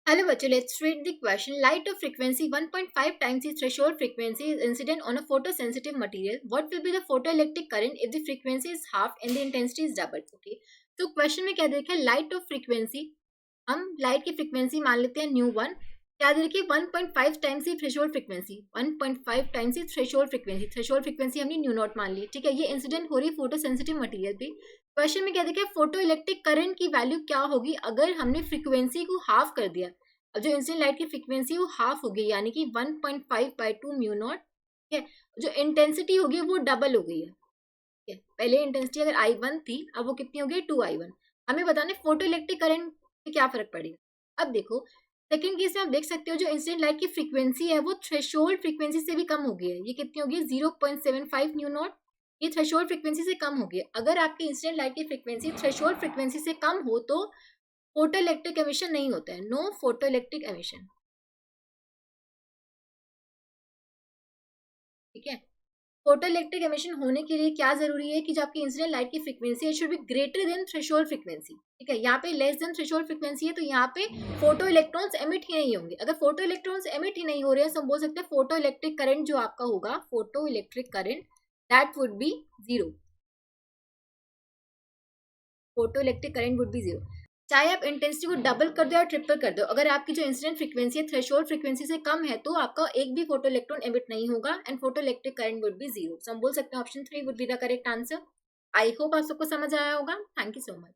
Hello, bachcho. Let's read the question. Light of frequency 1.5 times the threshold frequency is incident on a photosensitive material. What will be the photoelectric current if the frequency is half and the intensity is double? Okay. तो question में क्या देखा है, light of frequency, हम light की frequency मान लेते हैं न्यू वन, क्या देखिए 1.5 टाइम्स की थ्रेशोल्ड फ्रीक्वेंसी, 1.5 टाइम्स की थ्रेशोल्ड फ्रीक्वेंसी हमने न्यू नॉट मान ली, ठीक है। ये इंसिडेंट हो रही है फोटो सेंसिटिव मटीरियल पे। क्वेश्चन में क्या देखिए, फोटो इलेक्ट्रिक करंट की वैल्यू क्या होगी अगर हमने फ्रीक्वेंसी को हाफ कर दिया। अब जो इंसिडेंट लाइट की फ्रीक्वेंसी वो हाफ हो गई, यानी कि 1.5/2 म्यू नॉट, ठीक है। जो इंटेंसिटी होगी वो डबल हो गई है, ठीक है। पहले इंटेंसिटी अगर I1 थी, अब वो कितनी हो गई 2I1। हमें बताना है फोटो इलेक्ट्रिक करंट से क्या फर्क पड़ेगा। अब देखो सेकंड केस में आप देख सकते हो जो इंसिडेंट लाइट की फ्रीक्वेंसी है वो थ्रेशोल्ड फ्रीक्वेंसी से भी कम हो गई है। ये कितनी होगी 0.75 न्यू नॉट, ये थ्रेशोल्ड फ्रीक्वेंसी से कम हो गई है। अगर आपकी इंसिडेंट लाइट की फ्रीक्वेंसी थ्रेशोल्ड फ्रीक्वेंसी से कम हो तो फोटो इलेक्ट्रिक एमिशन नहीं होता है, नो फोटो इलेक्ट्रिक एमिशन, ठीक है। फोटो इलेक्ट्रिक एमिशन होने के लिए क्या जरूरी है कि जो आपकी इंसिडेंट लाइट की फ्रीक्वेंसी है should be greater than threshold frequency, ठीक है। यहाँ पे लेस देन थ्रेशोल्ड फ्रीक्वेंसी है तो यहाँ पे फोटो इलेक्ट्रॉन्स एमिट ही नहीं होंगे। अगर फोटो इलेक्ट्रॉन्स एमिट ही नहीं हो रहे हैं तो हम बोल सकते हैं फोटो इलेक्ट्रिक करंट जो आपका होगा, photo electric current, that would be zero, photo electric current would be zero. चाहे आप इंटेंसिटी को डबल कर दो या ट्रिपल कर दो, अगर आपकी जो इंसिडेंट फ्रीक्वेंसी है थ्रेशोल्ड फ्रीक्वेंसी से कम है तो आपका एक भी फोटो इलेक्ट्रॉन एमिट नहीं होगा and photoelectric current would be zero. So हम बोल सकते हैं option 3 would be the correct answer. I hope आप सबको समझ आया होगा। Thank you so much.